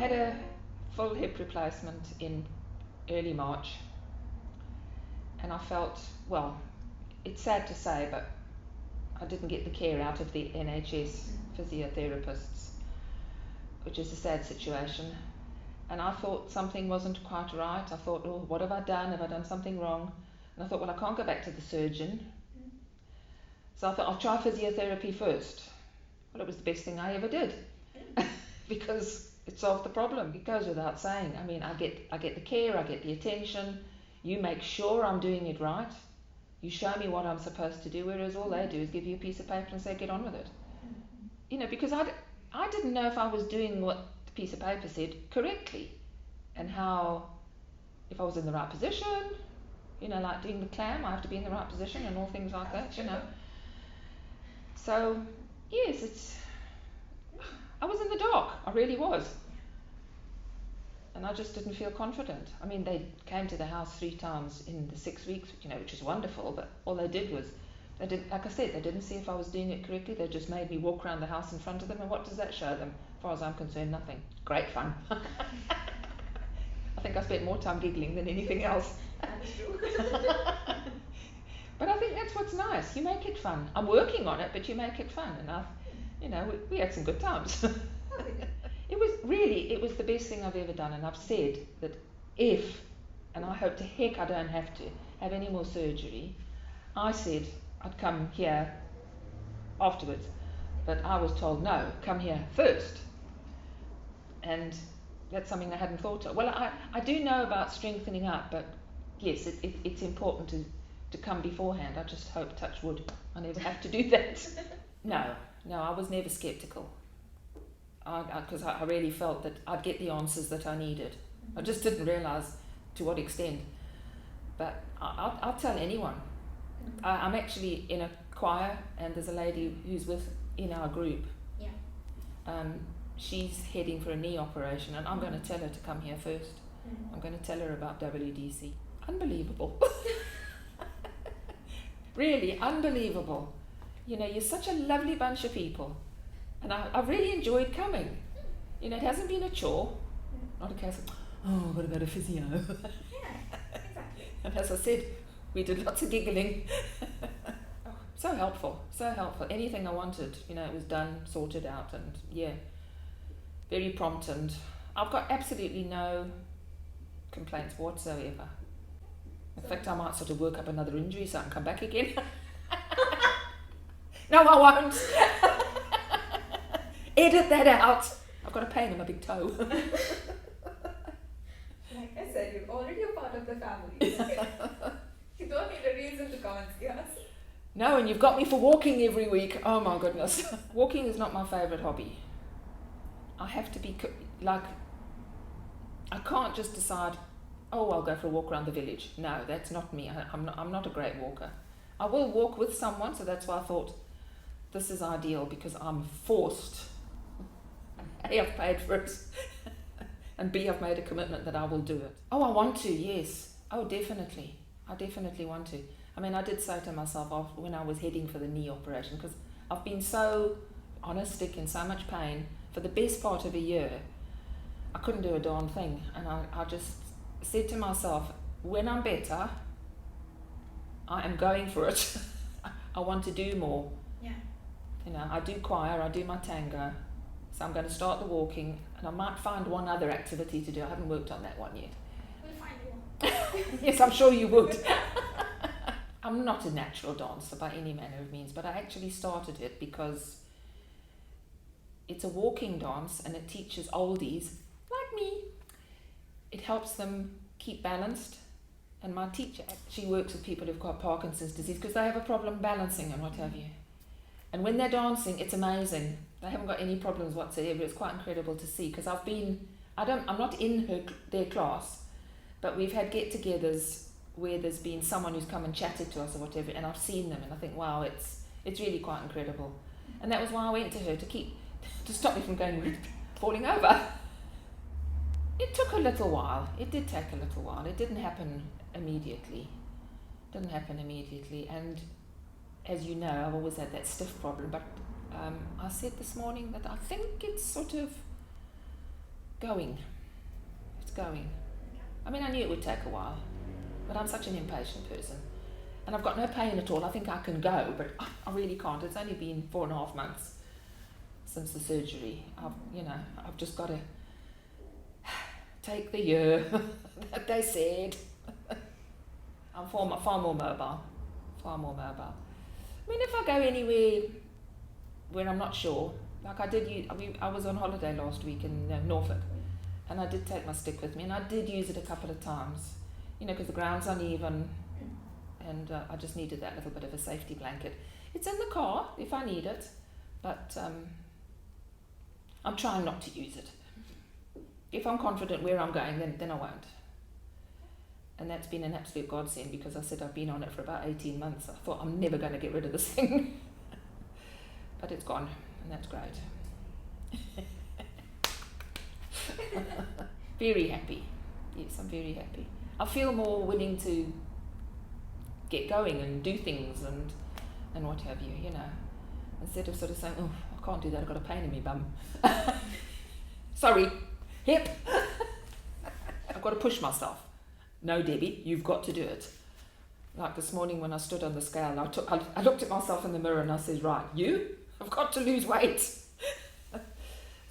had a full hip replacement in early March, and I felt, well, it's sad to say, but I didn't get the care out of the NHS physiotherapists, which is a sad situation. And I thought something wasn't quite right. I thought, oh, what have I done? Have I done something wrong? And I thought, well, I can't go back to the surgeon. So I thought, I'll try physiotherapy first. Well, it was the best thing I ever did because it solved the problem. It goes without saying. I mean, I get the care, I get the attention. You make sure I'm doing it right. You show me what I'm supposed to do, whereas all they do is give you a piece of paper and say, get on with it. You know, because I didn't know if I was doing what the piece of paper said correctly, and how, if I was in the right position, you know, like doing the clam, I have to be in the right position and all things like that, you know. So, yes, I was in the dark, I really was. And I just didn't feel confident. I mean, they came to the house 3 times in the 6 weeks, you know, which is wonderful, but all they did was, like I said, they didn't see if I was doing it correctly. They just made me walk around the house in front of them, and what does that show them? As far as I'm concerned, nothing. Great fun. I think I spent more time giggling than anything else. That's true. But I think that's what's nice. You make it fun. I'm working on it, but you make it fun. And you know, we had some good times. It was the best thing I've ever done. And I've said that if, and I hope to heck I don't have to have any more surgery, I said I'd come here afterwards. But I was told, no, come here first. And that's something I hadn't thought of. Well, I do know about strengthening up, but yes, it's important to come beforehand. I just hope, touch wood, I never have to do that. No, I was never sceptical. Because I really felt that I'd get the answers that I needed. I just didn't realise to what extent. But I'll tell anyone. I'm actually in a choir, and there's a lady who's in our group. Yeah. She's heading for a knee operation, and I'm going to tell her to come here first. I'm going to tell her about WDC. Unbelievable. Really, unbelievable. You know, you're such a lovely bunch of people. And I've really enjoyed coming. You know, it hasn't been a chore. Not a case of, oh, what about a physio? Yeah, exactly. And as I said, we did lots of giggling. Oh, so helpful. Anything I wanted, you know, it was done, sorted out, and yeah, very prompt. And I've got absolutely no complaints whatsoever. In fact, I might sort of work up another injury so I can come back again. No, I won't. Edit that out. I've got a pain in my big toe. Like I said, you're already a part of the family. You don't need a reason to come and see us. No, and you've got me for walking every week. Oh my goodness. Walking is not my favourite hobby. I have to be, like, I can't just decide, oh, I'll go for a walk around the village. No, that's not me. I'm not a great walker. I will walk with someone, so that's why I thought this is ideal, because I'm forced. A, I've paid for it, and B, I've made a commitment that I will do it. Oh, I want to, yes. Oh, definitely. I definitely want to. I mean, I did say to myself when I was heading for the knee operation, because I've been so on a stick in so much pain for the best part of a year, I couldn't do a darn thing. And I just said to myself, when I'm better, I am going for it. I want to do more. Yeah. You know, I do choir, I do my tango, so I'm going to start the walking, and I might find one other activity to do. I haven't worked on that one yet. We'll find you one. Yes, I'm sure you would. I'm not a natural dancer by any manner of means, but I actually started it because it's a walking dance, and it teaches oldies like me. It helps them keep balanced. And my teacher, she works with people who've got Parkinson's disease because they have a problem balancing and what have you. And when they're dancing, it's amazing. They haven't got any problems whatsoever. It's quite incredible to see, because I'm not in their class, but we've had get-togethers where there's been someone who's come and chatted to us or whatever, and I've seen them, and I think, wow, it's really quite incredible. And that was why I went to her, to stop me from falling over. It took a little while. It did take a little while. It didn't happen immediately. And as you know, I've always had that stiff problem, but I said this morning that I think it's sort of going. It's going. I mean, I knew it would take a while, but I'm such an impatient person. And I've got no pain at all. I think I can go, but I really can't. It's only been 4.5 months since the surgery. I've just got to take the year that they said. I'm far more mobile. Far more mobile. I mean, if I go anywhere where I'm not sure, like I was on holiday last week in Norfolk, and I did take my stick with me, and I did use it a couple of times, because the ground's uneven, and I just needed that little bit of a safety blanket. It's in the car if I need it, but I'm trying not to use it. If I'm confident where I'm going, then I won't. And that's been an absolute godsend, because I said I've been on it for about 18 months. I thought I'm never going to get rid of this thing. But it's gone, and that's great. Very happy. Yes, I'm very happy. I feel more willing to get going and do things and what have you, Instead of sort of saying, oh, I can't do that, I've got a pain in my bum. Sorry, hip. I've got to push myself. No, Debbie, you've got to do it. Like this morning when I stood on the scale, I looked at myself in the mirror and I said, right, I've got to lose weight.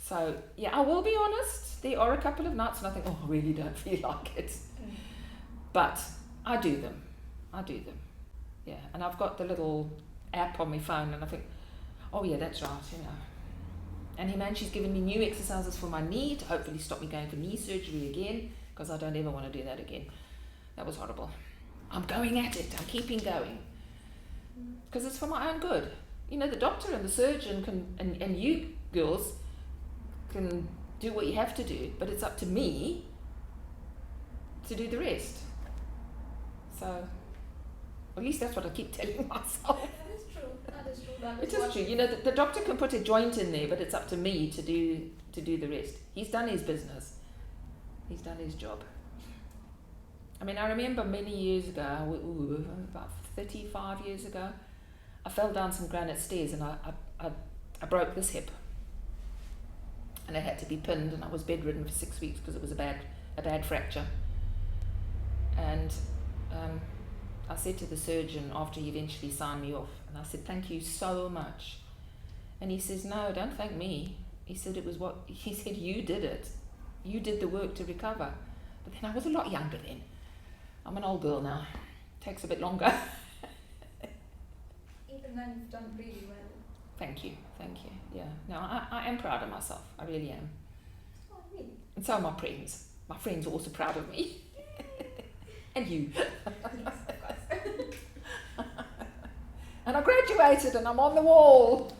So, yeah, I will be honest. There are a couple of nights when I think, oh, I really don't feel like it. But I do them. Yeah, and I've got the little app on my phone and I think, oh, yeah, that's right, And Himanshi's given me new exercises for my knee to hopefully stop me going for knee surgery again, because I don't ever want to do that again. That was horrible. I'm going at it. I'm keeping going. Because it's for my own good. The doctor and the surgeon and you girls can do what you have to do, but it's up to me to do the rest. So, at least that's what I keep telling myself. That is true. It is true. The doctor can put a joint in there, but it's up to me to do the rest. He's done his business. He's done his job. I mean, I remember many years ago, about 35 years ago, I fell down some granite stairs and I broke this hip. And it had to be pinned, and I was bedridden for 6 weeks because it was a bad fracture. And I said to the surgeon after he eventually signed me off, and I said, thank you so much. And he says, no, don't thank me. He said you did it. You did the work to recover. But then I was a lot younger then. I'm an old girl now. Takes a bit longer. Even then, you've done really well. Thank you. Yeah. No, I am proud of myself. I really am. Oh, really? And so are my friends. My friends are also proud of me. And you. Yes, of course. And I graduated and I'm on the wall.